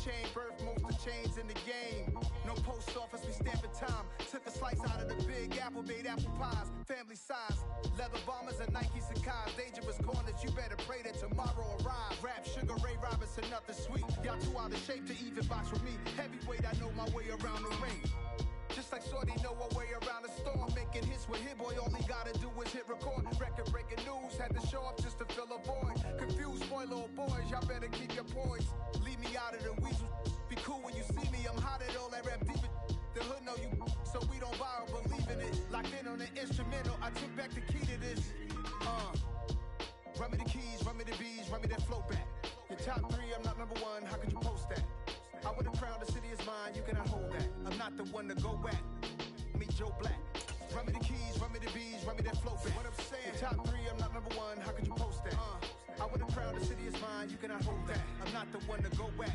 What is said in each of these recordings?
chain birth, most of chains in the game. No post office, we stamping time. Took a slice out of the big apple, made apple pies. Family size, leather bombers and Nike Sakai's. Dangerous corners, you better pray that tomorrow arrives. Rap, Sugar Ray Robinson, nothing sweet. Y'all too out of shape to even box with me. Heavyweight, I know my way around the ring. Just like Shorty know her way around the storm. Making hits with Hit Boy, all he gotta do is hit record. Record breaking news, had to show up just to fill a void. Confused boy, little boys, y'all better keep your poise. Leave me out of the weasel. Be cool when you see me, I'm hot at all that rap deep. The hood know you, so we don't borrow, believe in it. Locked in on the instrumental, I took back the key to this. Run me the keys, run me the bees, run me that flow back. Your top 3, I'm not number 1, how could you post that? I would've crowned the city is mine, you cannot hold that. I'm not the one to go back. Meet Joe Black. Run me the keys, run me the bees, run me that flow back. What I'm saying, top 3, I'm not number 1, how could you post that? I would've crowned the city is mine, you cannot hold that. I'm not the one to go back.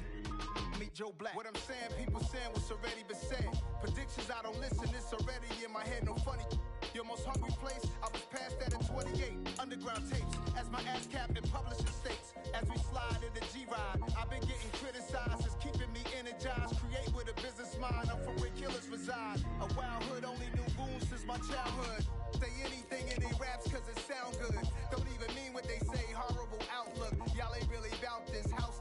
Meet Joe Black. What I'm saying, people saying what's already been said. Predictions, I don't listen, it's already in my head, no funny. Your most hungry place, I was past that in 28. Underground tapes, as my ass cap in publishing states. As we slide in the G-Ride, I've been getting criticized, it's keeping me energized. Create with a business mind, I'm from where killers reside. A wild hood, only knew goons since my childhood. Say anything in they raps cause it sound good. Don't even mean what they say, horrible outlook. Y'all ain't really about this house.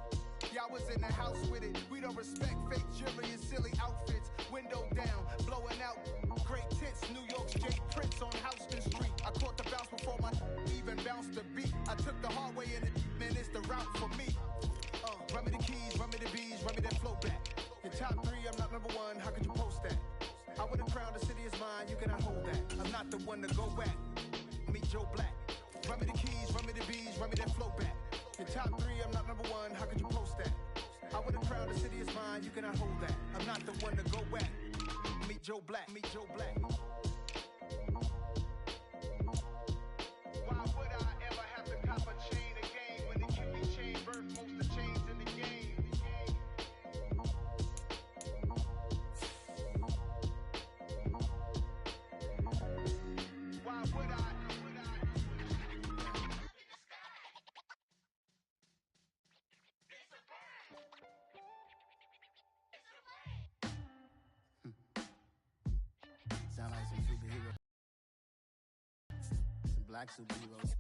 Y'all was in the house with it. We don't respect fake jewelry and silly outfits. Window down, blowing out. Great tits, New York's Jake Prince on Houston Street. I caught the bounce before my even bounced the beat. I took the hard way in it, man, it's the route for me. Run me the keys, run me the bees, run me that flow back. Your top 3, I'm not number 1, how could you post that? I would've crowned the city is mine, you cannot hold that. I'm not the one to go back. Meet Joe Black. Run me the keys, run me the bees, run me that flow back. Your top 3, I'm not number 1, how could you post that? I would've crowned the city is mine, you cannot hold that. I'm not the one to go back. Meet Joe Black, meet Joe Black. Why would I ever have to cop a chain again when it can be chain birth, most of chains in the game? Why would I? Sound like some superhero. Some black superheroes.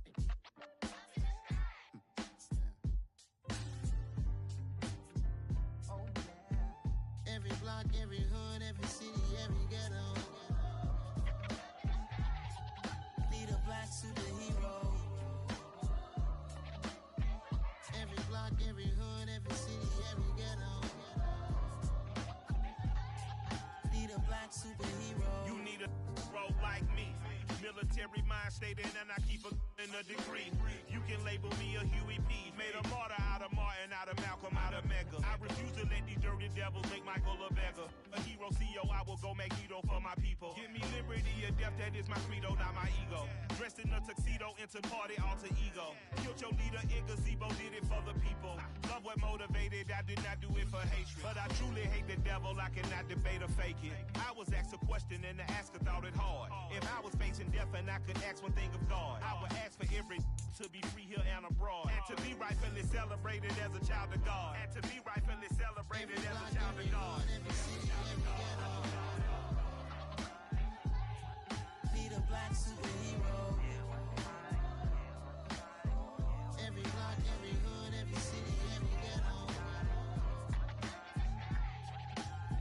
Oh yeah. Every block, every hood, every city, every ghetto. Need a black superhero. Every block, every hood, every city, every ghetto. Need a black superhero. You need a bro like me. Military mind stated, and I keep in a degree. You can label me a Huey P. Made a martyr out of Martin, out of Malcolm, out of Mega. I refuse to let these dirty devils make Michael a beggar. A hero CEO, I will go Magneto for my people. Give me liberty or death, that is my credo, not my ego. Dressed in a tuxedo, into party, alter ego. Killed your leader in gazebo, did it for the people. Love what motivated, I did not do it for hatred. But I truly hate the devil, I cannot debate or fake it. I was asked a question and the asker thought it hard. If I was facing death and I could ask one thing of God, I would ask for every to be free here and abroad, and to be rightfully celebrated as a child of God, and to be rightfully celebrated as a child of God. Need a black superhero. Every block, every hood, every city, every ghetto.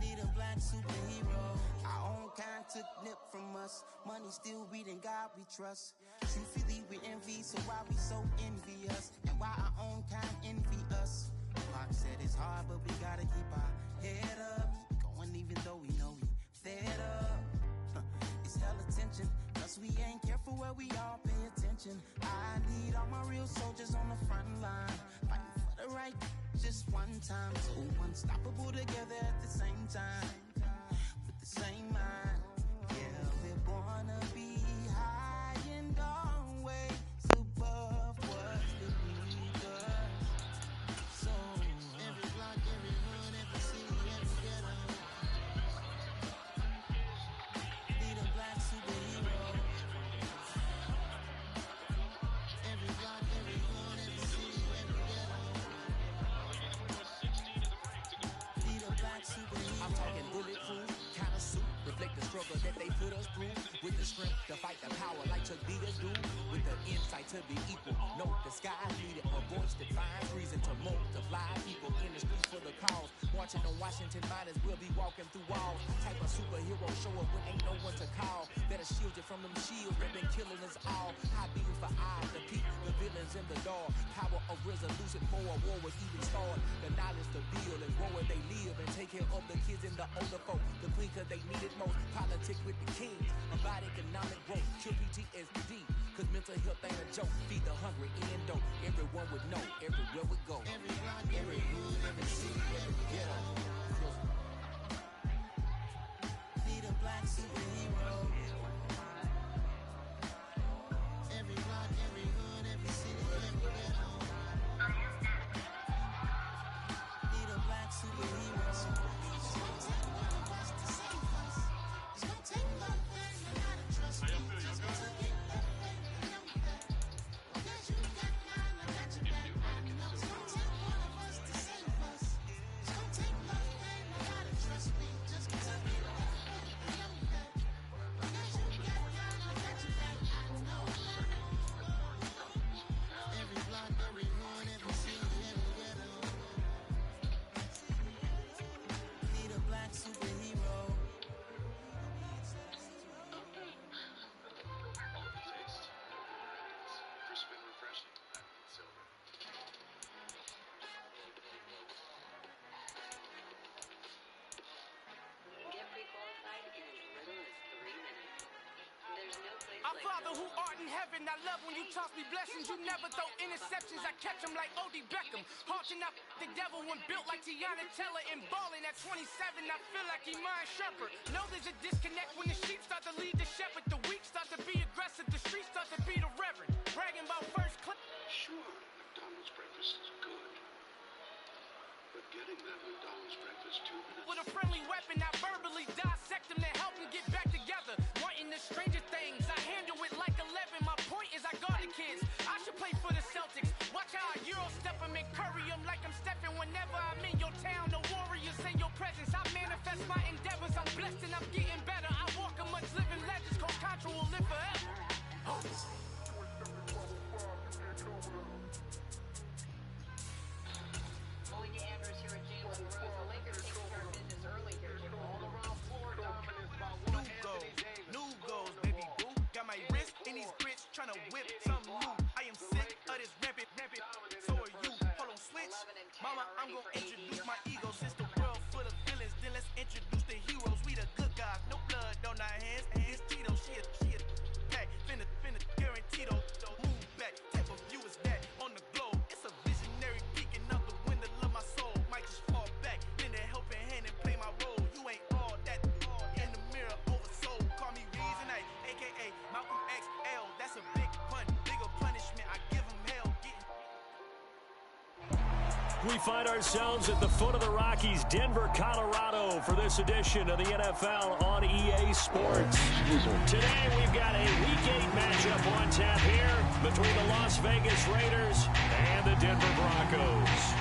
Need a black superhero. Our own kind took nip from us. Money still reading God we trust. Truthfully we envy, so why we so envious? And why our own kind envy us? Pac said it's hard, but we gotta keep our head up. Going even though we know we fed up. It's hell attention, cause we ain't careful where we all pay attention. I need all my real soldiers on the front line, fighting for the right just one time. So unstoppable together at the same time, with the same mind. Yeah, we're gonna be high and always above what's beneath us. So every block, every hood, every city, every ghetto. Need a black superhero. Every block, every hood, every city, every ghetto. put us through. With the strength to fight the power like Chuck Diaz do. With the insight to be equal. Note the sky needed a voice that finds reason to multiply. People in the streets for the cause. Marching on Washington miners will be walking through walls. Type of superhero show up when ain't no one to call. Better shield you from them shields that been killing us all. High beam for eyes, the peak, the villains in the dark. Power of resolution for a war was even started. The knowledge to build and grow where they live and take care of the kids and the older folk. The queen cause they need it most. Politics with the kings. About economic growth. Kill PTSD. Cause mental health ain't a joke. Feed the hungry and dope. Everyone would know. Everywhere we go. Every block, every hood, every city, every ghetto. Need a black superhero. Every block, every hood, every city, every ghetto. Need a black superhero. It's gonna take one of us to save us. It's gonna take love and you gotta trust me. Just gonna get love and you know that. Because you got mine, I got your back. It's gonna take one of us to save us. It's gonna take love and you gotta trust me. Just gonna get love and you know that. Because you got mine, I got your back. I know. Every block, every hood, every city, every ghetto. Need a black superhero. Crisp and refreshing. Silver. Get pre-qualified in as little as 3 minutes. There's no place Our like Father who art in heaven, I love when you toss me blessings. You never throw interceptions, I catch them like O.D. Beckham. Haunting up the devil when built like Tiana Teller and balling at 27. I feel like Iman Shepherd. Know there's a disconnect when the sheep start to lead the shepherd. The weak start to be aggressive, the streets start to be the reverend. Bragging about first clip. Sure, McDonald's breakfast is good. But getting that McDonald's breakfast 2 minutes. With a friendly weapon, I verbally dissect them to help them get back together. Wanting the stranger things, I handle it like 11. My point is I guard the kids. I should play for the Celtics. Watch how I Euro step them and curry them like I'm stepping. Whenever I'm in your town, the warriors in your presence. I manifest my endeavors. I'm blessed and I'm getting better. I walk amongst living legends. Coach Contra will live forever. Owing to Andrews here at Jalen Rose, the Lakers taking care of business early here. All around floor dominance by one Anthony Davis. New goals, baby boo. Got my wrist in these grits, trying to whip something new. I am sick of this rampant. So are you. Hold on, switch. Mama, I'm gonna introduce my ego. Since the world full of villains, then let's introduce the heroes. We the good guys, no blood on our hands. It's Tito, she a pack. Finna, guaranteed. Move back, type of view is that on the globe. It's a visionary peeking out the window of my soul. Might just fall back, lend a helping hand and play my role. You ain't all that. In the mirror, oversold. Call me Reasonite, aka Malcolm XL. That's a big pun, bigger punishment. I give him hell. We find ourselves at the foot of the Rockies, Denver, Colorado, for this edition of the NFL on EA Sports. Today we've got a Week 8 matchup on tap here between the Las Vegas Raiders and the Denver Broncos.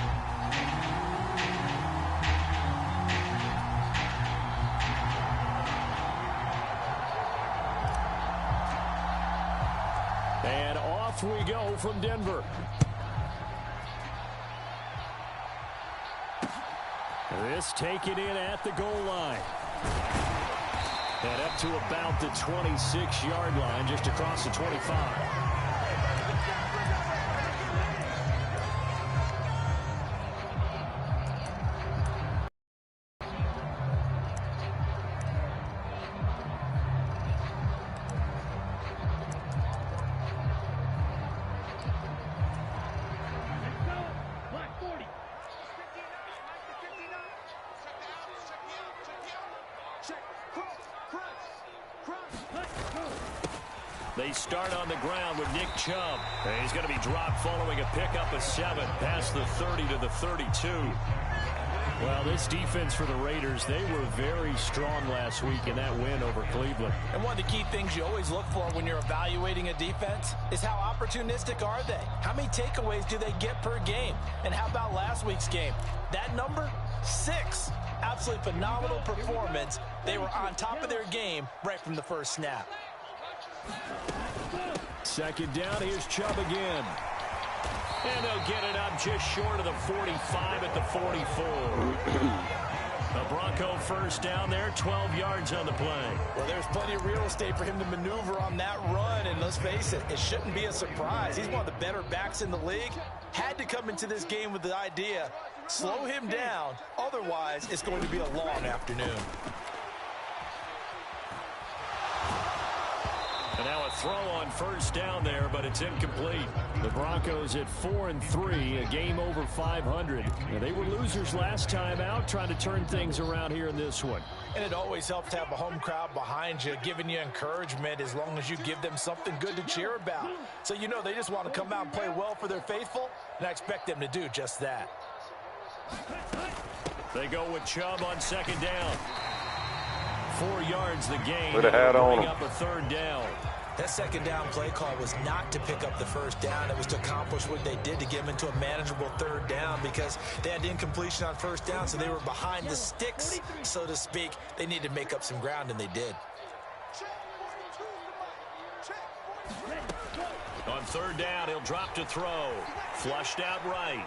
And off we go from Denver. This taken in at the goal line. And up to about the 26-yard line, just across the 25. They start on the ground with Nick Chubb. And he's going to be dropped following a pickup of 7 past the 30 to the 32. Well, this defense for the Raiders, they were very strong last week in that win over Cleveland. And one of the key things you always look for when you're evaluating a defense is how opportunistic are they? How many takeaways do they get per game? And how about last week's game? That number, 6. Absolutely phenomenal performance. They were on top of their game right from the first snap. Second down, here's Chubb again. And they'll get it up just short of the 45 at the 44. The Bronco first down there, 12 yards on the play. Well, there's plenty of real estate for him to maneuver on that run, and let's face it, it shouldn't be a surprise. He's one of the better backs in the league. Had to come into this game with the idea, slow him down, otherwise it's going to be a long afternoon. And now a throw on first down there, but it's incomplete. The Broncos at 4-3, a game over 500. Now, they were losers last time out, trying to turn things around here in this one. And it always helps to have a home crowd behind you, giving you encouragement as long as you give them something good to cheer about. So you know they just want to come out and play well for their faithful, and I expect them to do just that. They go with Chubb on second down. 4 yards the gain. Put a hat on him. Up a third down. That second down play call was not to pick up the first down. It was to accomplish what they did to get them into a manageable third down because they had incompletion on first down, so they were behind the sticks, so to speak. They needed to make up some ground, and they did. On third down, he'll drop to throw. Flushed out right.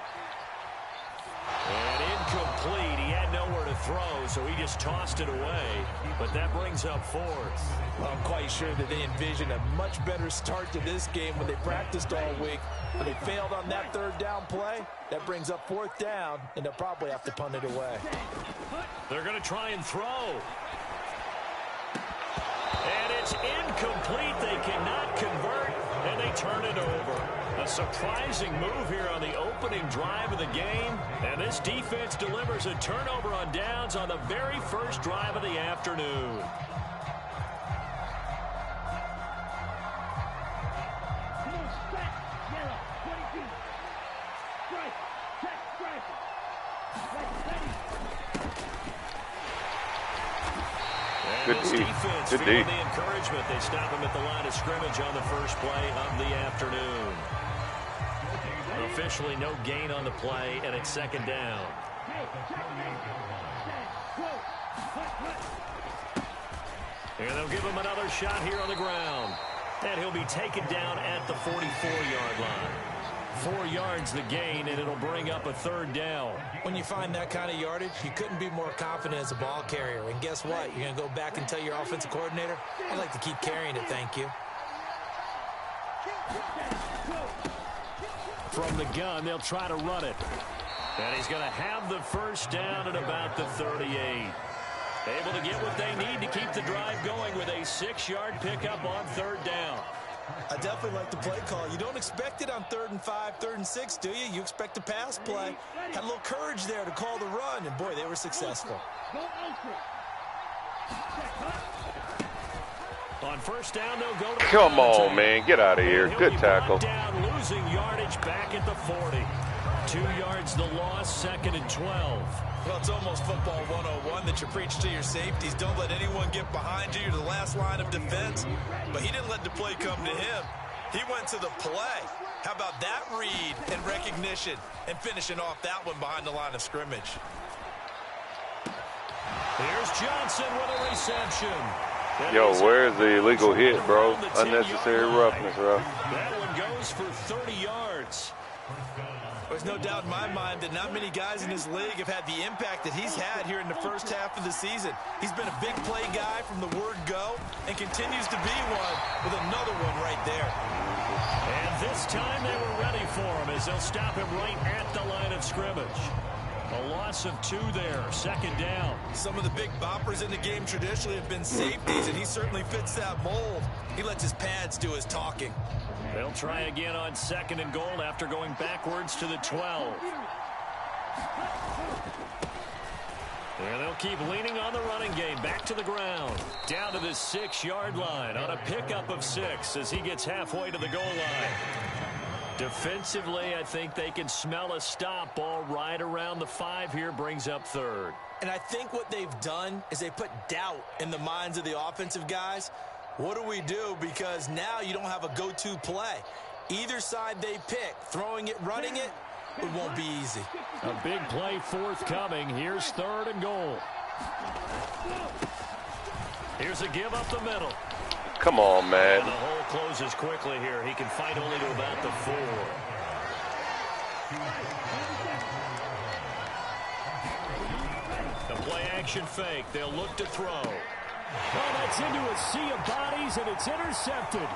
And incomplete. He had nowhere to throw, so he just tossed it away. But that brings up fourth. Well, I'm quite sure that they envisioned a much better start to this game when they practiced all week. When they failed on that third down play, that brings up fourth down, and they'll probably have to punt it away. They're going to try and throw. And it's incomplete. They cannot convert, and they turn it over. A surprising move here on the opening drive of the game. And this defense delivers a turnover on downs on the very first drive of the afternoon. Good this defense Good feeling the encouragement. They stop him at the line of scrimmage on the first play of the afternoon. Officially no gain on the play, and it's second down. And they'll give him another shot here on the ground. And he'll be taken down at the 44-yard line. 4 yards the gain, and it'll bring up a third down. When you find that kind of yardage, you couldn't be more confident as a ball carrier. And guess what? You're going to go back and tell your offensive coordinator, I'd like to keep carrying it, thank you. From the gun, they'll try to run it. And he's going to have the first down at about the 38. Able to get what they need to keep the drive going with a 6-yard pickup on third down. I definitely like the play call. You don't expect it on 3rd and 5, 3rd and 6, do you? You expect a pass play. Had a little courage there to call the run, and boy, they were successful. On first down, they'll go to the Come on, man. Get out of here. Good tackle. Down, losing yardage back at the 40. 2 yards the loss, 2nd and 12. Well, it's almost football 101 that you preach to your safeties. Don't let anyone get behind you. You're the last line of defense. But he didn't let the play come to him. He went to the play. How about that read and recognition and finishing off that one behind the line of scrimmage? Here's Johnson with a reception. Yo, where's the illegal hit, bro? Unnecessary roughness, bro. That one goes for 30 yards. There's no doubt in my mind that not many guys in this league have had the impact that he's had here in the first half of the season. He's been a big play guy from the word go and continues to be one with another one right there. And this time they were ready for him as they'll stop him right at the line of scrimmage. A loss of 2 there, 2nd down. Some of the big boppers in the game traditionally have been safeties, and he certainly fits that mold. He lets his pads do his talking. They'll try again on 2nd and goal after going backwards to the 12. And they'll keep leaning on the running game. Back to the ground. Down to the 6-yard line on a pickup of 6 as he gets halfway to the goal line. Defensively, I think they can smell a stop. Ball right around the 5 here, brings up third. And I think what they've done is they put doubt in the minds of the offensive guys. What do we do? Because now you don't have a go-to play. Either side they pick, throwing it, running it, it won't be easy. A big play forthcoming. Here's third and goal. Here's a give up the middle. Come on, man. And the hole closes quickly here. He can fight only to about the 4. The play action fake. They'll look to throw. Oh, that's into a sea of bodies, and it's intercepted.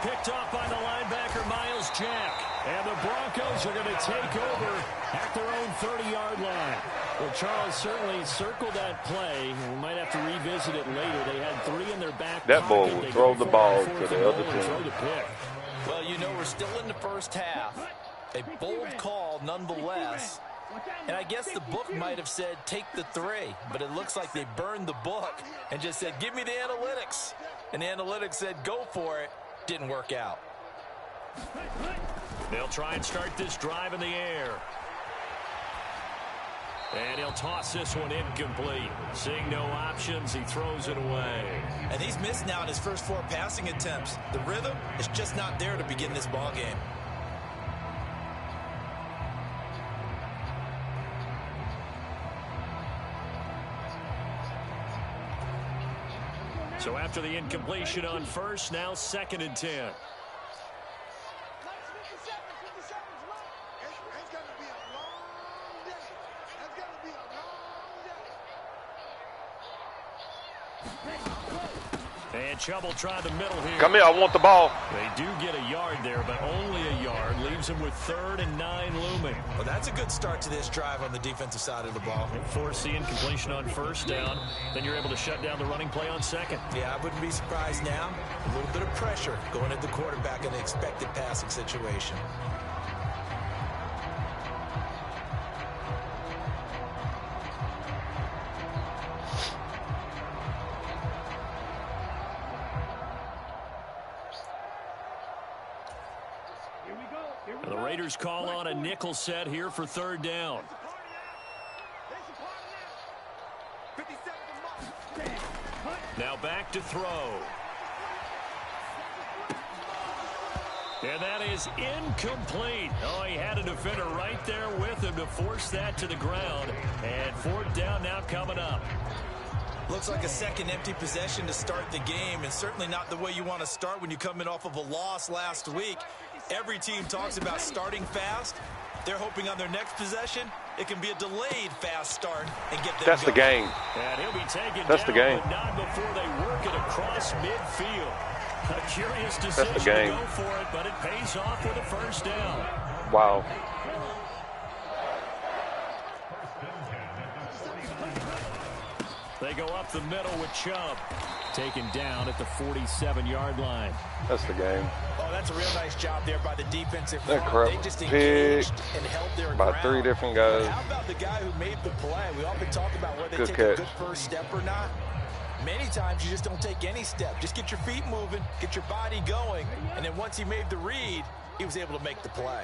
Picked off by the linebacker, Miles Jack. And the Broncos are going to take over at their own 30-yard line. Well, Charles certainly circled that play. We might have to revisit it later. They had 3 in their back that boy pocket. will throw the ball to the other team. Well, you know, we're still in the first half. A bold call nonetheless. And I guess the book might have said take the 3, but it looks like they burned the book and just said, give me the analytics. And the analytics said, go for it. Didn't work out. They'll try and start this drive in the air. And he'll toss this one incomplete. Seeing no options, he throws it away. And he's missed now in his first 4 passing attempts. The rhythm is just not there to begin this ball game. So after the incompletion on first, now 2nd and 10. And Chubb will try the middle here. Come here, I want the ball. They do get a yard there, but only a yard. Leaves them with 3rd and 9 looming. Well, that's a good start to this drive on the defensive side of the ball. Force the incompletion on first down. Then you're able to shut down the running play on 2nd. Yeah, I wouldn't be surprised now. A little bit of pressure going at the quarterback in the expected passing situation. The Raiders call on a nickel set here for 3rd down. Now back to throw. And that is incomplete. Oh, he had a defender right there with him to force that to the ground. And 4th down now coming up. Looks like a second empty possession to start the game, and certainly not the way you want to start when you come in off of a loss last week. Every team talks about starting fast. They're hoping on their next possession it can be a delayed fast start and get them That's going. the game. And he'll be taken That's down, the game. but not before they work it across midfield. A curious decision That's the game. to go for it, but it pays off with a 1st down. Wow. They go up the middle with Chubb. Taken down at the 47-yard line. That's the game. Oh, that's a real nice job there by the defensive That front. crap They just engaged and held their by ground. 3 different guys. But how about the guy who made the play? We often talk about whether they Good take catch. a good first step or not. Many times you just don't take any step. Just get your feet moving, get your body going, and then once he made the read, he was able to make the play.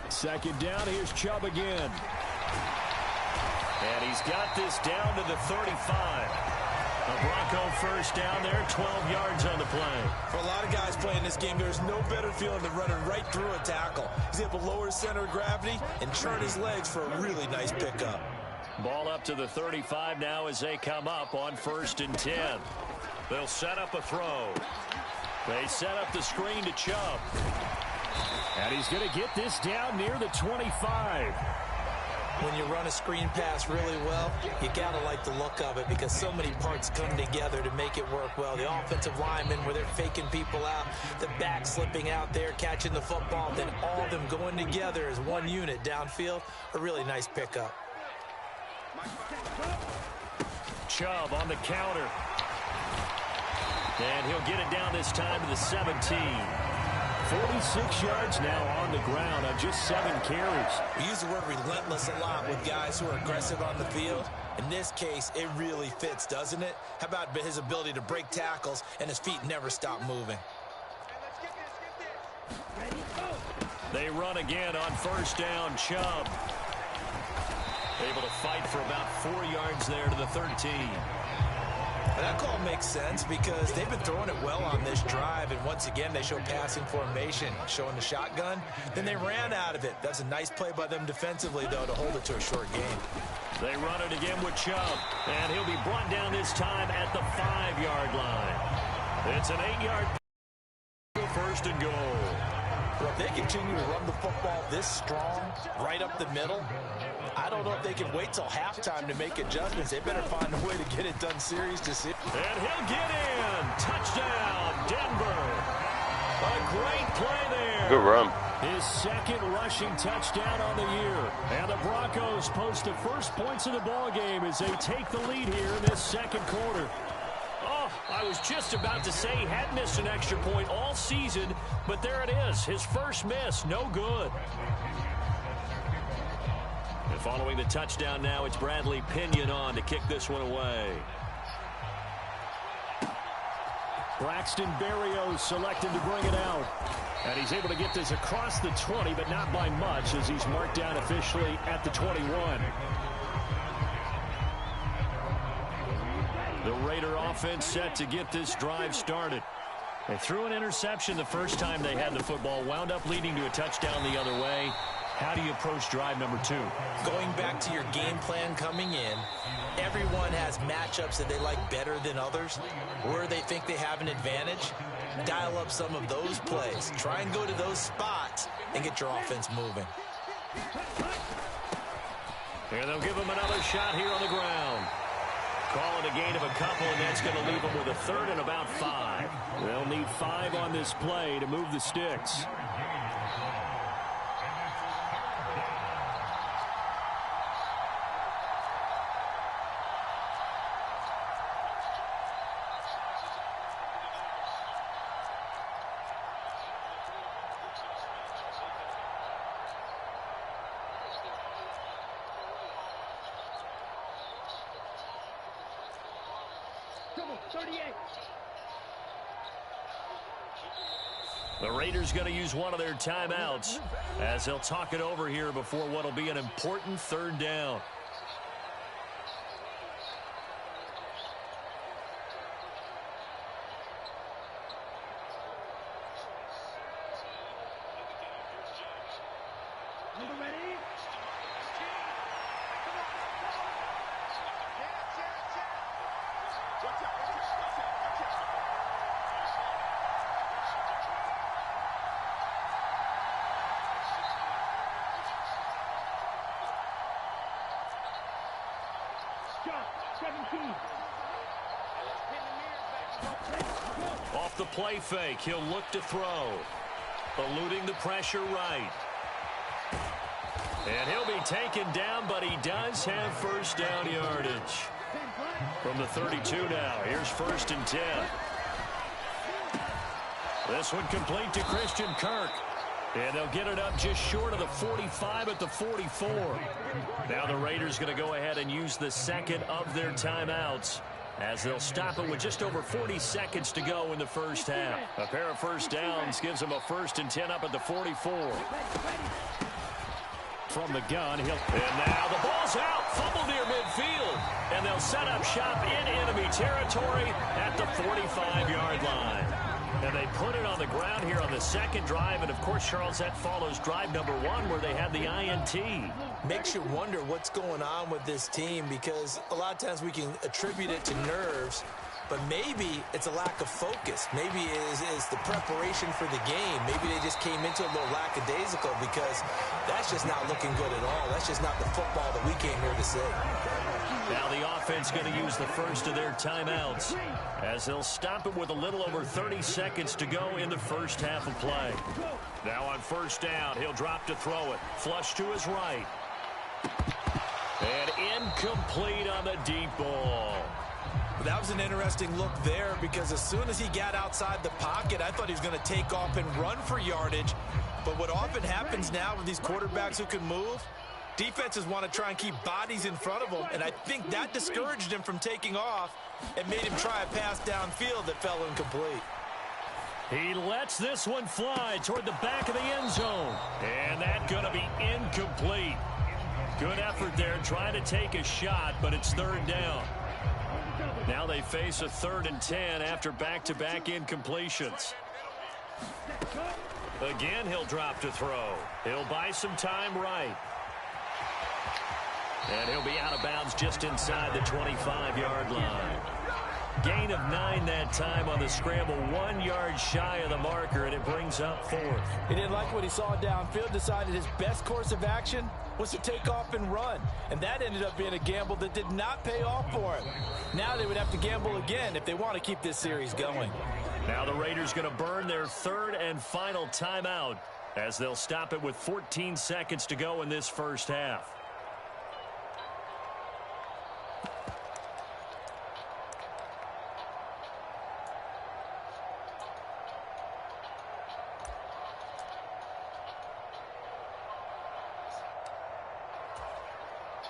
2nd down, here's Chubb again. And he's got this down to the 35. A Bronco 1st down there, 12 yards on the play. For a lot of guys playing this game, there's no better feeling than running right through a tackle. He's able to lower his center of gravity and turn his legs for a really nice pickup. Ball up to the 35 now as they come up on 1st and 10. They'll set up a throw. They set up the screen to Chubb. And he's going to get this down near the 25. When you run a screen pass really well, you got to like the look of it because so many parts come together to make it work well. The offensive linemen, where they're faking people out, the back slipping out there, catching the football, then all of them going together as one unit downfield. A really nice pickup. Chubb on the counter. And he'll get it down this time to the 17. 46 yards now on the ground on just 7 carries. We use the word relentless a lot with guys who are aggressive on the field, In this case, it really fits, doesn't it? How about his ability to break tackles and his feet never stop moving? They run again on first down. Chubb able to fight for about 4 yards there to the 13. That call makes sense because they've been throwing it well on this drive, and once again they show passing formation, showing the shotgun. Then they ran out of it. That's a nice play by them defensively, though, to hold it to a short game. They run it again with Chubb, and he'll be brought down this time at the 5-yard line. It's an 8-yard first and goal. Well, if they continue to run the football this strong, right up the middle, I don't know if they can wait till halftime to make adjustments. They better find a way to get it done series to series. And he'll get in. Touchdown, Denver. A great play there. Good run. His second rushing touchdown on the year. And the Broncos post the first points of the ball game as they take the lead here in this second quarter. Oh, I was just about to say he had missed an extra point all season, but there it is. His first miss, no good. And following the touchdown now, it's Bradley Pinion on to kick this one away. Braxton Berrios selected to bring it out. And he's able to get this across the 20, but not by much as he's marked down officially at the 21. The Raider offense set to get this drive started. They threw an interception the first time they had the football, wound up leading to a touchdown the other way. How do you approach drive number 2? Going back to your game plan coming in, everyone has matchups that they like better than others, where they think they have an advantage. Dial up some of those plays. Try and go to those spots and get your offense moving. And they'll give him another shot here on the ground. Call it a gain of a couple, and that's going to leave them with a third and about 5. They'll need 5 on this play to move the sticks. The Raiders going to use one of their timeouts as they'll talk it over here before what will be an important third down. Off the play fake, he'll look to throw. Eluding the pressure right. And he'll be taken down, but he does have first down yardage. From the 32 now, here's 1st and 10. This one complete to Christian Kirk. And they'll get it up just short of the 45 at the 44. Now the Raiders going to go ahead and use the second of their timeouts as they'll stop it with just over 40 seconds to go in the first half. A pair of first downs gives them a 1st and 10 up at the 44. From the gun, and now the ball's out, fumbled near midfield, and they'll set up shop in enemy territory at the 45-yard line. And they put it on the ground here on the second drive. And, of course, Charles, that follows drive number 1 where they had the INT. Makes you wonder what's going on with this team because a lot of times we can attribute it to nerves, but maybe it's a lack of focus. Maybe it is the preparation for the game. Maybe they just came into a little lackadaisical because that's just not looking good at all. That's just not the football that we came here to see. Now the offense going to use the first of their timeouts as they'll stop it with a little over 30 seconds to go in the first half of play. Now on first down, he'll drop to throw it. Flush to his right. And incomplete on the deep ball. That was an interesting look there because as soon as he got outside the pocket, I thought he was going to take off and run for yardage. But what often happens now with these quarterbacks who can move, Defenses want to try and keep bodies in front of him, and I think that discouraged him from taking off and made him try a pass downfield that fell incomplete. He lets this one fly toward the back of the end zone. And that's going to be incomplete. Good effort there trying to take a shot, but it's third down. Now they face a 3rd and 10 after back-to-back incompletions. Again, he'll drop to throw. He'll buy some time right. And he'll be out of bounds just inside the 25-yard line. Gain of 9 that time on the scramble, 1 yard shy of the marker, and it brings up 4th. He didn't like what he saw downfield, decided his best course of action was to take off and run. And that ended up being a gamble that did not pay off for him. Now they would have to gamble again if they want to keep this series going. Now the Raiders going to burn their 3rd and final timeout as they'll stop it with 14 seconds to go in this first half.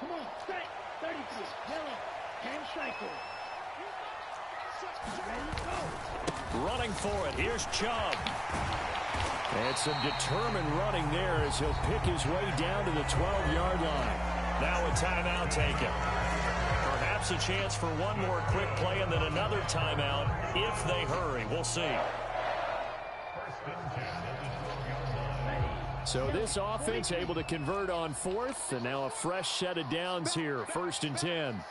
Come on, strike. 32. Yellow. Hand cycle. Ready, go. Running for it. Here's Chubb. And some determined running there as he'll pick his way down to the 12-yard line. Now a timeout taken. Perhaps a chance for one more quick play and then another timeout if they hurry. We'll see. So this offense able to convert on 4th, and now a fresh set of downs here, 1st and 10.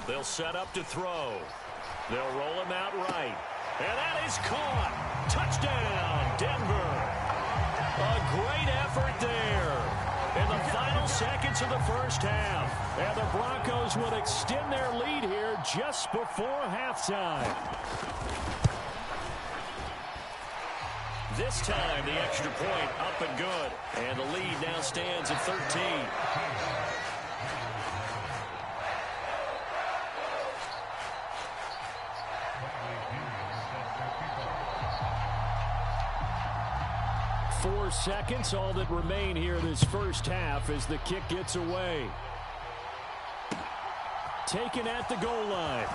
They'll set up to throw. They'll roll him out right. And that is caught. Touchdown, Denver. A great effort there in the final seconds of the first half. And the Broncos will extend their lead here just before halftime. This time, the extra point up and good. And the lead now stands at 13. Four seconds, all that remain here this first half as the kick gets away. Taken at the goal line.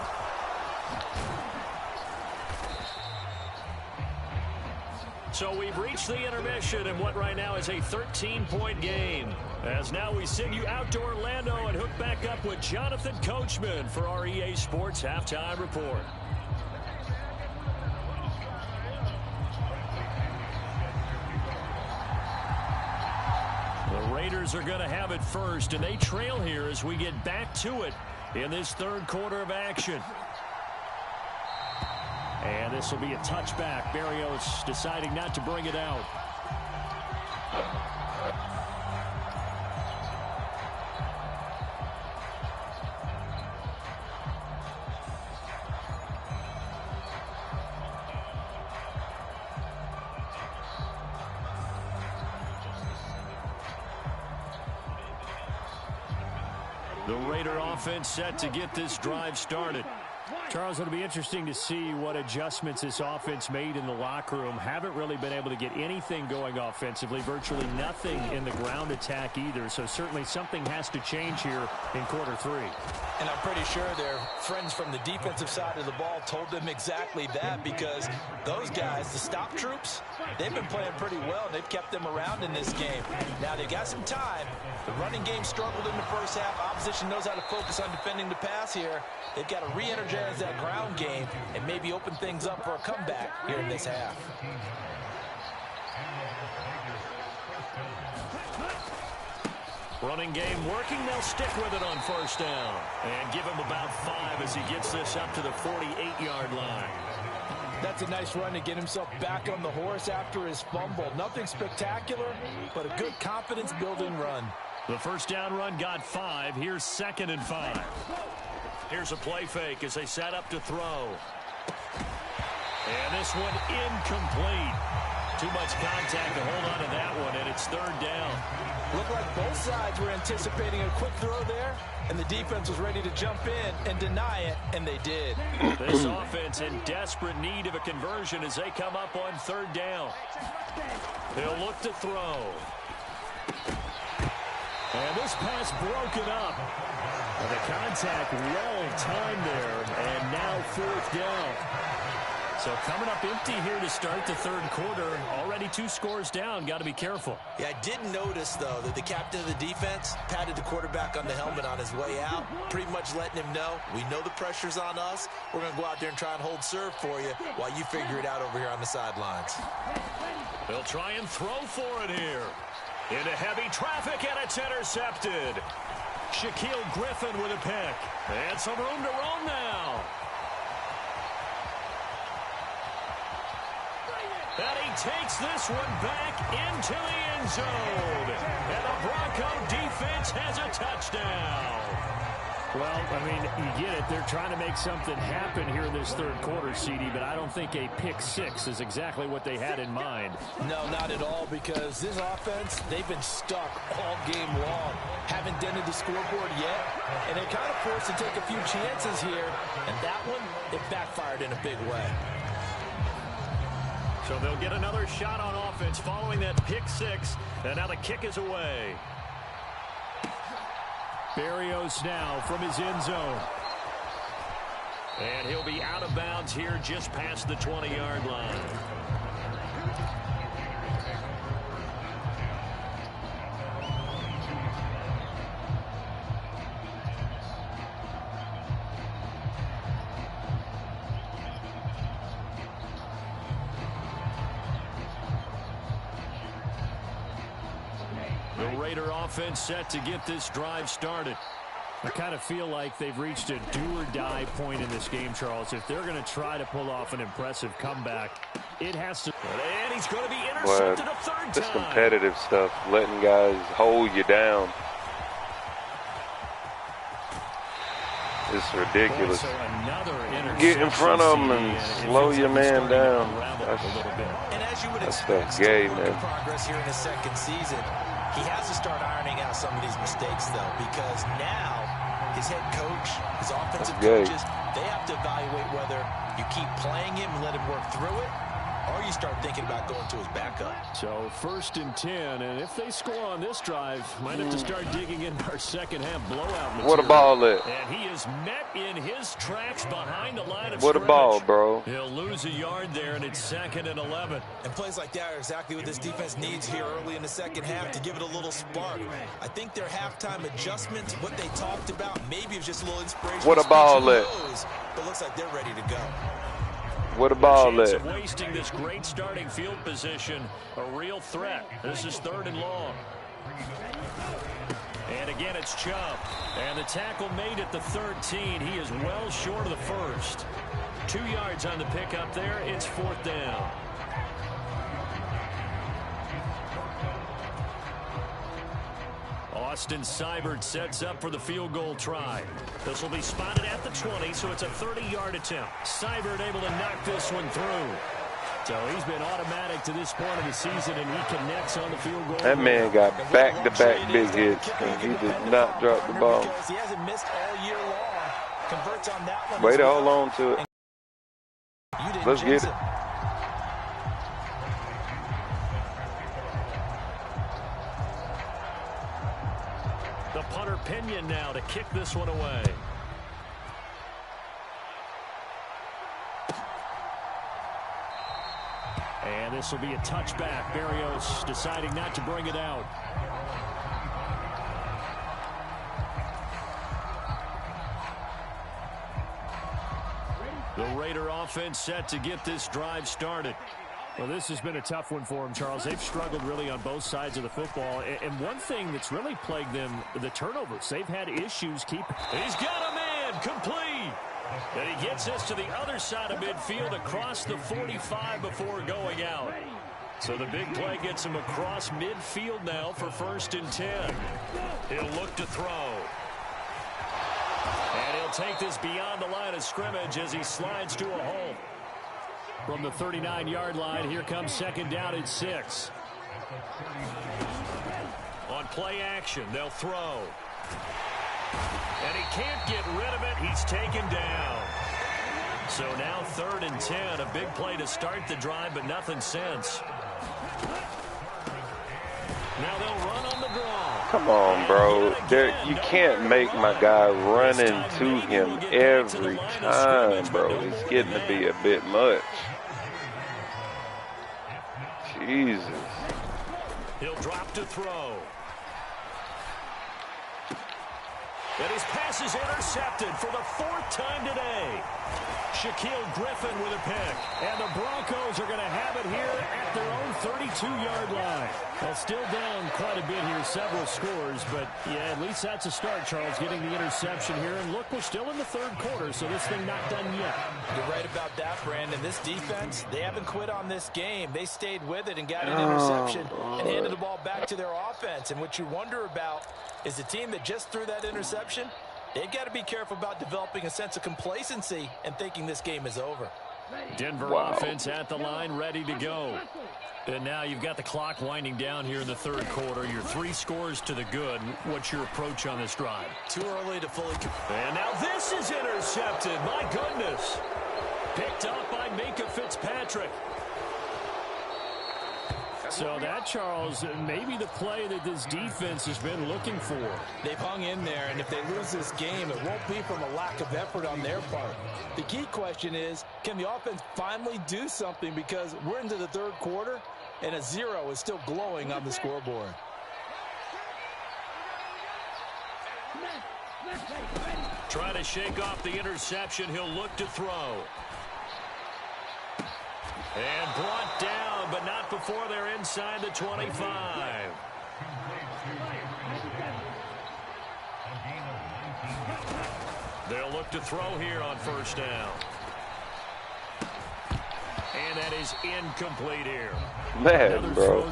So we've reached the intermission in what right now is a 13-point game. As now we send you out to Orlando and hook back up with Jonathan Coachman for our EA Sports Halftime Report. The Raiders are going to have it first, and they trail here as we get back to it in this third quarter of action. And this will be a touchback. Berrios deciding not to bring it out. The Raider offense set to get this drive started. Charles, it'll be interesting to see what adjustments this offense made in the locker room. Haven't really been able to get anything going offensively, virtually nothing in the ground attack either. So certainly something has to change here in quarter 3. And I'm pretty sure their friends from the defensive side of the ball told them exactly that, because those guys, the stop troops, they've been playing pretty well, and they've kept them around in this game. Now, they've got some time. The running game struggled in the first half. Opposition knows how to focus on defending the pass here. They've got to re-energize that ground game and maybe open things up for a comeback here in this half. Running game working. They'll stick with it on first down. And give him about 5 as he gets this up to the 48-yard line. That's a nice run to get himself back on the horse after his fumble. Nothing spectacular, but a good confidence-building run. The first down run got 5. Here's 2nd and 5. Here's a play fake as they set up to throw. And this one incomplete. Too much contact to hold on to that one, and it's 3rd down. Looked like both sides were anticipating a quick throw there, and the defense was ready to jump in and deny it, and they did. This offense in desperate need of a conversion as they come up on 3rd down. They'll look to throw. And this pass broken up. And the contact well timed there. And now 4th down. So coming up empty here to start the 3rd quarter. Already 2 scores down. Got to be careful. Yeah, I did notice, though, that the captain of the defense patted the quarterback on the helmet on his way out, pretty much letting him know, we know the pressure's on us. We're going to go out there and try and hold serve for you while you figure it out over here on the sidelines. They'll try and throw for it here. Into heavy traffic, and it's intercepted. Shaquille Griffin with a pick. And some room to roam now. And he takes this one back into the end zone. And the Bronco defense has a touchdown. Well, I mean, you get it. They're trying to make something happen here in this 3rd quarter, CD, but I don't think a pick 6 is exactly what they had in mind. No, not at all, because this offense, they've been stuck all game long. Haven't dented the scoreboard yet, and they're kind of forced to take a few chances here, and that one, it backfired in a big way. So they'll get another shot on offense following that pick 6, and now the kick is away. Berrios now from his end zone. And he'll be out of bounds here just past the 20-yard line. Raider offense set to get this drive started. I kind of feel like they've reached a do-or-die point in this game, Charles. If they're going to try to pull off an impressive comeback, it has to. And he's going to be intercepted a 3rd time. This competitive stuff, letting guys hold you down. It's ridiculous. Get in front of him and slow your man down. That's that gay, man. Progress here in his 2nd season. He has to start ironing out some of these mistakes, though, because now his head coach, his offensive coaches, they have to evaluate whether you keep playing him and let him work through it, or you start thinking about going to his backup. So 1st and 10, and if they score on this drive, might have to start digging into our 2nd half blowout material. What a ball at? And he is met in his tracks behind the line of scrimmage. What a ball, bro. He'll lose a yard there, and it's 2nd and 11. And plays like that are exactly what this defense needs here early in the 2nd half to give it a little spark. I think their halftime adjustments, what they talked about, maybe it was just a little inspiration. What a ball at? But looks like they're ready to go. What a ball there. at? Wasting this great starting field position, a real threat. This is 3rd and long. And again, it's Chubb. And the tackle made at the 13. He is well short of the 1st. 2 yards on the pickup there. It's 4th down. Austin Seibert sets up for the field goal try. This will be spotted at the 20, so it's a 30-yard attempt. Seibert able to knock this one through. So he's been automatic to this point of the season, and he connects on the field goal. That man got back-to-back big hits, and he did not drop the ball. He hasn't missed all year long. Converts on that one. Way to hold on to it. Let's get it. The punter Pinion now to kick this one away. And this will be a touchback. Berrios deciding not to bring it out. The Raider offense set to get this drive started. Well, this has been a tough one for them, Charles. They've struggled really on both sides of the football. And one thing that's really plagued them, the turnovers. They've had issues keep. He's got a man complete. And he gets this to the other side of midfield across the 45 before going out. So the big play gets him across midfield now for 1st and 10. He'll look to throw. And he'll take this beyond the line of scrimmage as he slides to a hole. From the 39-yard line, here comes 2nd down and 6. On play action, they'll throw. And he can't get rid of it. He's taken down. So now 3rd and 10. A big play to start the drive, but nothing since. Now they'll run on the Come on, bro. You can't make my guy run into him every time, bro. It's getting to be a bit much. Jesus. He'll drop to throw. And his pass is intercepted for the 4th time today. Shaquille Griffin with a pick. And the Broncos are going to have it here at their own 32-yard line. Well, still down quite a bit here, several scores. But, yeah, at least that's a start, Charles, getting the interception here. And look, we're still in the 3rd quarter, so this thing not done yet. You're right about that, Brandon. This defense, they haven't quit on this game. They stayed with it and got an interception and handed the ball back to their offense. And what you wonder about is the team that just threw that interception, they've got to be careful about developing a sense of complacency and thinking this game is over. Denver offense at the line, ready to go. And now you've got the clock winding down here in the 3rd quarter. Your 3 scores to the good. What's your approach on this drive? Too early to fully... And now this is intercepted. My goodness. Picked up by Minkah Fitzpatrick. So that, Charles, may be the play that this defense has been looking for. They've hung in there, and if they lose this game, it won't be from a lack of effort on their part. The key question is, can the offense finally do something, because we're into the 3rd quarter, and a 0 is still glowing on the scoreboard. Trying to shake off the interception. He'll look to throw. And brought down, but not before they're inside the 25. They'll look to throw here on 1st down. And that is incomplete here. Man, bro,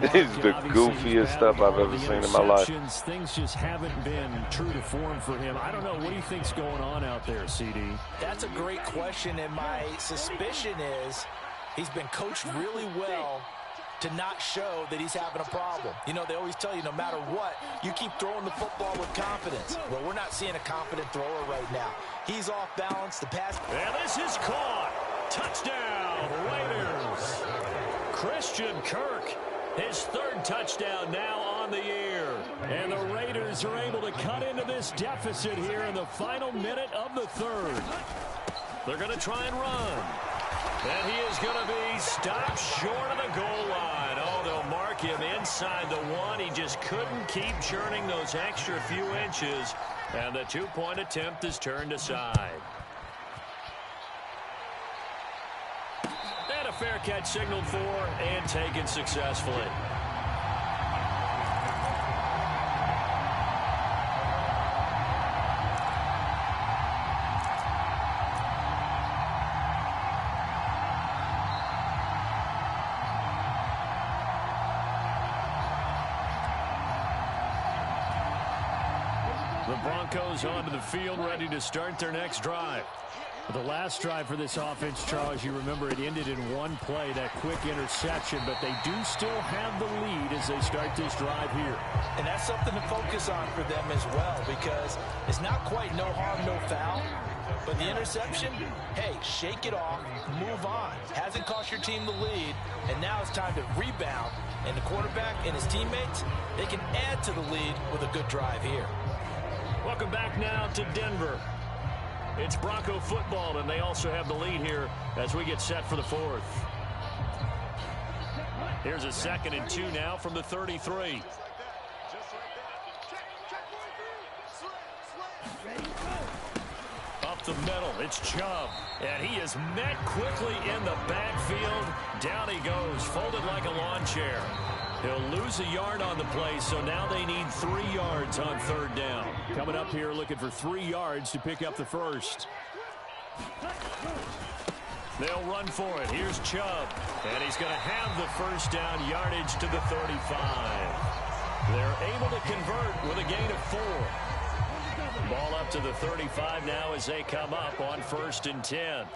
this is the goofiest stuff I've ever seen in my life. Things just haven't been true to form for him. I don't know. What do you think's going on out there, CD? That's a great question, and my suspicion is he's been coached really well to not show that he's having a problem. You know, they always tell you no matter what, you keep throwing the football with confidence. Well, we're not seeing a confident thrower right now. He's off balance. The pass. And this is caught. Touchdown, Raiders. Christian Kirk, his 3rd touchdown now on the year. And the Raiders are able to cut into this deficit here in the final minute of the 3rd. They're going to try and run. And he is going to be stopped short of the goal line. Oh, they'll mark him inside the 1. He just couldn't keep churning those extra few inches. And the 2-point attempt is turned aside. And a fair catch signaled for and taken successfully. The Broncos onto the field, ready to start their next drive. The last drive for this offense, Charles, you remember it ended in 1 play, that quick interception, but they do still have the lead as they start this drive here. And that's something to focus on for them as well, because it's not quite no harm, no foul, but the interception, hey, shake it off, move on. Hasn't cost your team the lead, and now it's time to rebound, and the quarterback and his teammates, they can add to the lead with a good drive here. Welcome back now to Denver. It's Bronco football, and they also have the lead here as we get set for the 4th. Here's a 2nd and 2 now from the 33. Up the middle, it's Chubb, and he is met quickly in the backfield. Down he goes, folded like a lawn chair. He'll lose a yard on the play, so now they need 3 yards on 3rd down. Coming up here looking for 3 yards to pick up the 1st. They'll run for it. Here's Chubb, and he's going to have the 1st down yardage to the 35. They're able to convert with a gain of 4. Ball up to the 35 now as they come up on 1st and 10.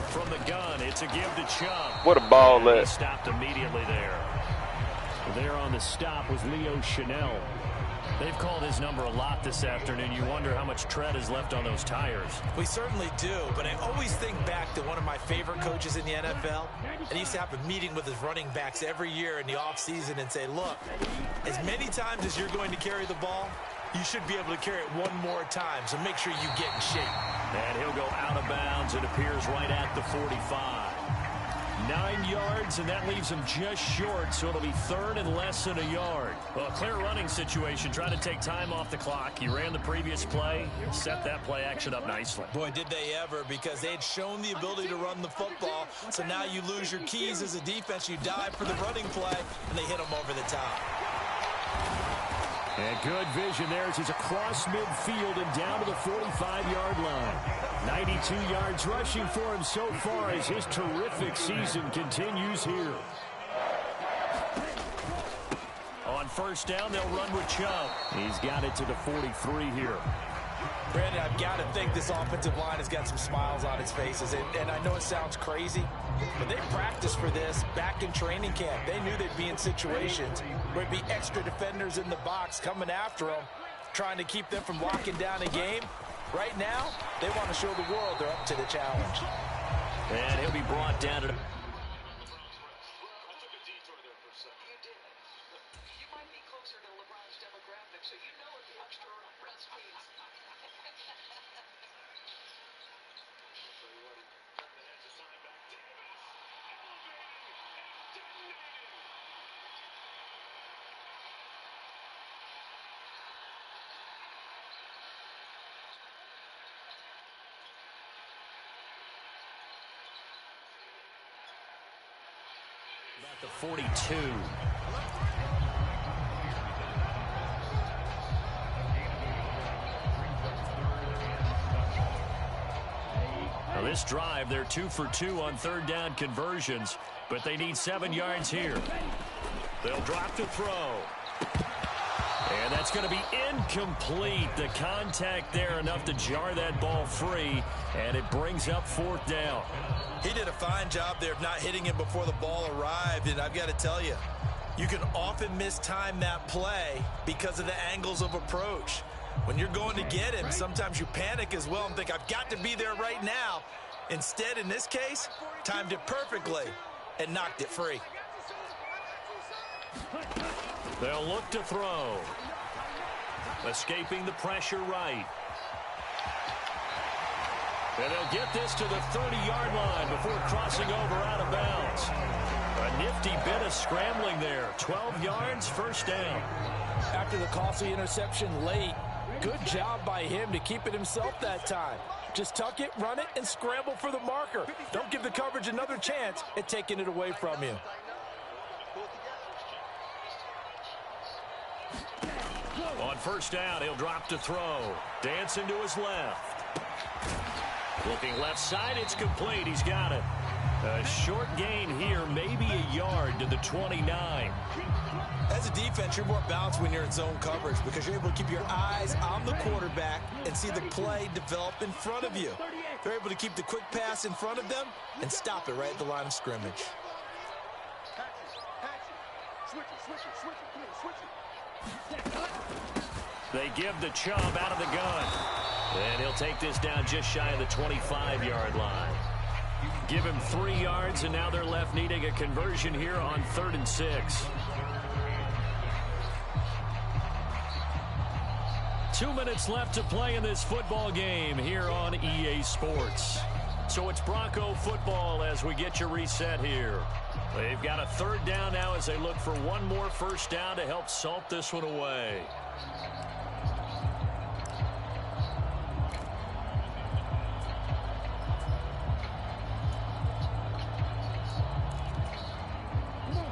From the gun, it's a give to Chubb. What a ball that. Stopped immediately there. There on the stop was Leo Chanel. They've called his number a lot this afternoon. You wonder how much tread is left on those tires. We certainly do, but I always think back to one of my favorite coaches in the NFL, and he used to have a meeting with his running backs every year in the offseason and say, look, as many times as you're going to carry the ball, you should be able to carry it one more time, so make sure you get in shape. And he'll go out of bounds. It appears right at the 45. 9 yards, and that leaves him just short, so it'll be third and less than a yard. Well, a clear running situation, trying to take time off the clock. He ran the previous play, set that play action up nicely. Boy, did they ever, because they had shown the ability to run the football, so now you lose your keys as a defense. You dive for the running play, and they hit him over the top. And good vision there as he's across midfield and down to the 45-yard line. 92 yards rushing for him so far as his terrific season continues here. On first down, they'll run with Chubb. He's got it to the 43 here. Brandon, I've got to think this offensive line has got some smiles on its faces. And I know it sounds crazy, but they practiced for this back in training camp. They knew they'd be in situations where there'd be extra defenders in the box coming after them, trying to keep them from locking down a game. Right now, they want to show the world they're up to the challenge. And he'll be brought down to the... About the 42. Now this drive, they're 2 for 2 on third down conversions, but they need 7 yards here. They'll drop to throw. And that's going to be incomplete. The contact there enough to jar that ball free, and it brings up fourth down. He did a fine job there of not hitting him before the ball arrived, and I've got to tell you, you can often mistime that play because of the angles of approach. When you're going to get him, sometimes you panic as well and think, I've got to be there right now. Instead, in this case, timed it perfectly and knocked it free. They'll look to throw. Escaping the pressure right. And they'll get this to the 30-yard line before crossing over out of bounds. A nifty bit of scrambling there. 12 yards, first down. After the costly interception late, good job by him to keep it himself that time. Just tuck it, run it, and scramble for the marker. Don't give the coverage another chance at taking it away from you. On first down, he'll drop to throw. Dancing to his left. Looking left side, it's complete. He's got it. A short gain here, maybe a yard to the 29. As a defense, you're more balanced when you're in zone coverage because you're able to keep your eyes on the quarterback and see the play develop in front of you. They're able to keep the quick pass in front of them and stop it right at the line of scrimmage. They give the Chubb out of the gun. And he'll take this down just shy of the 25-yard line. Give him 3 yards, and now they're left needing a conversion here on 3rd and 6. 2 minutes left to play in this football game here on EA Sports. So it's Bronco football as we get you reset here. They've got a 3rd down now as they look for one more first down to help salt this one away.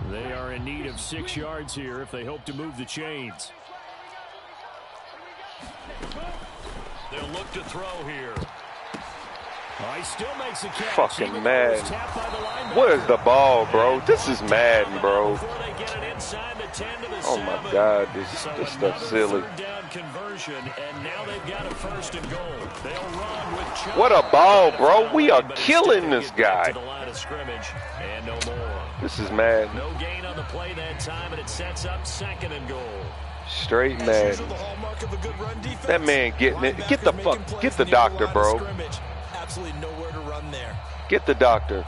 They are in need of 6 yards here if they hope to move the chains. They'll look to throw here. Oh, he still makes a catch. Fucking Madden. Where's the ball, bro? This is Madden, bro. Oh my God, this stuff's silly. Conversion, and now they've got a 1st and goal. They'll run with Chubb. What a ball, bro. We are killing this guy. To the line of scrimmage, and no more. This is mad. No gain on the play that time, and it sets up 2nd and goal. Straight mad. That man getting it. Get the doctor, bro. Absolutely nowhere to run there. Get the doctor.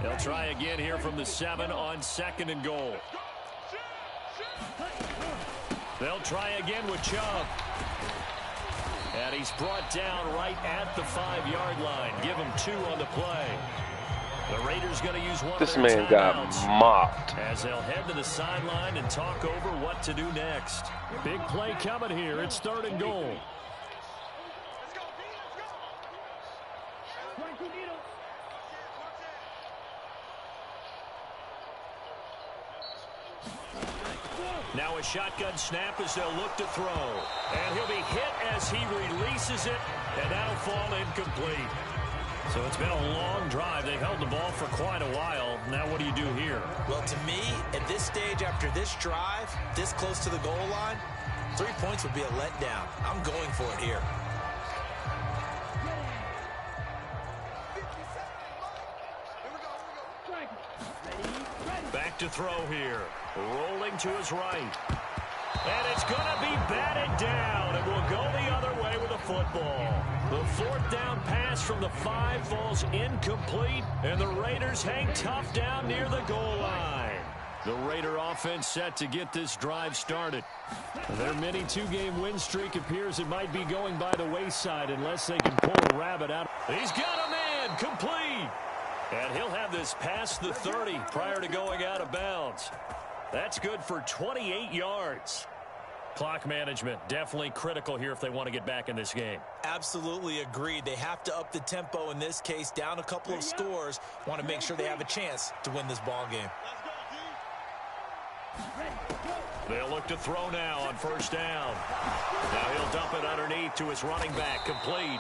They'll try again here from the 7 on 2nd and goal. They'll try again with Chubb. And he's brought down right at the 5-yard line. Give him 2 on the play. The Raiders going to use one This of their man got timeouts mopped. as they'll head to the sideline and talk over what to do next. Big play coming here. It's 3rd and goal. Now a shotgun snap as they'll look to throw. And he'll be hit as he releases it, and that'll fall incomplete. So it's been a long drive. They've held the ball for quite a while. Now what do you do here? Well, to me, at this stage after this drive, this close to the goal line, 3 points would be a letdown. I'm going for it here. Back to throw here. Rolling to his right. And it's going to be batted down, and will go the other way with a football. The 4th down pass from the 5 falls incomplete, and the Raiders hang tough down near the goal line. The Raider offense set to get this drive started. Their mini 2-game win streak appears it might be going by the wayside unless they can pull a rabbit out. He's got a man, complete. And he'll have this past the 30 prior to going out of bounds. That's good for 28 yards. Clock management definitely critical here if they want to get back in this game. Absolutely agreed. They have to up the tempo in this case, down a couple of scores. Want to make sure they have a chance to win this ball game. They'll look to throw now on 1st down. Now he'll dump it underneath to his running back, complete.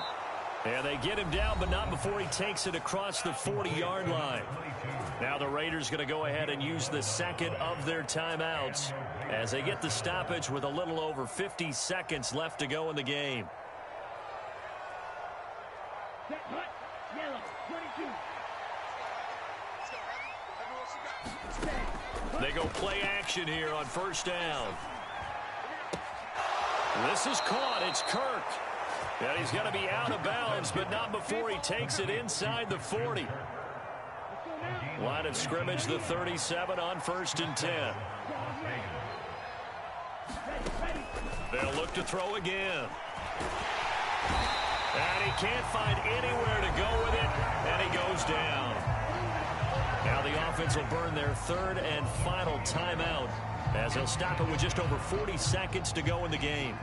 And they get him down, but not before he takes it across the 40-yard line. Now the Raiders going to go ahead and use the 2nd of their timeouts as they get the stoppage with a little over 50 seconds left to go in the game. They go play action here on 1st down. This is caught. It's Kirk. And he's going to be out of bounds, but not before he takes it inside the 40. Line of scrimmage, the 37 on 1st and 10. They'll look to throw again. And he can't find anywhere to go with it, and he goes down. Now the offense will burn their 3rd and final timeout as they'll stop it with just over 40 seconds to go in the game.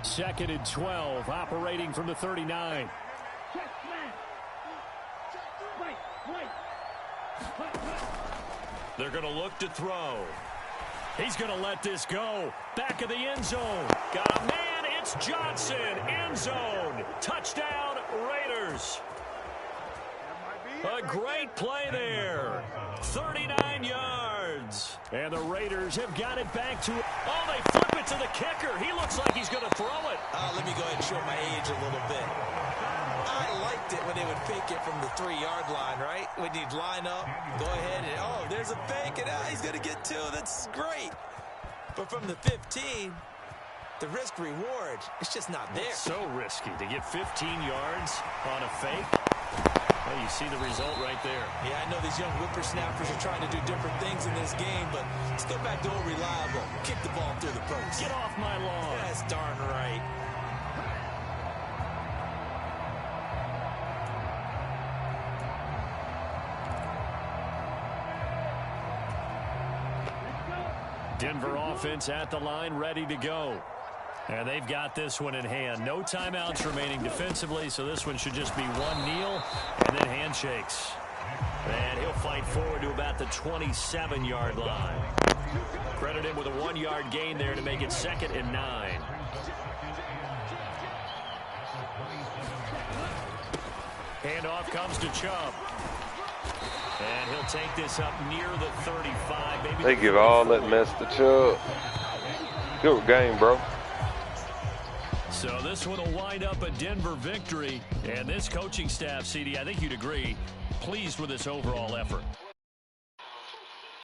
2nd and 12, operating from the 39. They're going to look to throw. He's going to let this go. Back of the end zone. Got a man. It's Johnson. End zone. Touchdown, Raiders. A great play there. 39 yards. And the Raiders have got it back to... Oh, they flip it to the kicker. He looks like he's going to throw it. Let me go ahead and show my age a little bit. I liked it when they would fake it from the 3-yard line, right? When you'd line up, go ahead and, oh, there's a fake, and he's going to get 2. That's great. But from the 15, the risk-reward, it's just not there. It's so risky to get 15 yards on a fake. Well, you see the result right there. Yeah, I know these young whippersnappers are trying to do different things in this game, but let's go back to old reliable. Kick the ball through the post. Get off my lawn. That's darn right. Denver offense at the line, ready to go. And they've got this one in hand. No timeouts remaining defensively, so this one should just be one kneel and then handshakes. And he'll fight forward to about the 27-yard line. Credit him with a 1-yard gain there to make it 2nd and 9. Handoff comes to Chubb. And he'll take this up near the 35. Maybe they give all that mess to Chubb. Good game, bro. So this one will wind up a Denver victory. And this coaching staff, CD, I think you'd agree, pleased with this overall effort.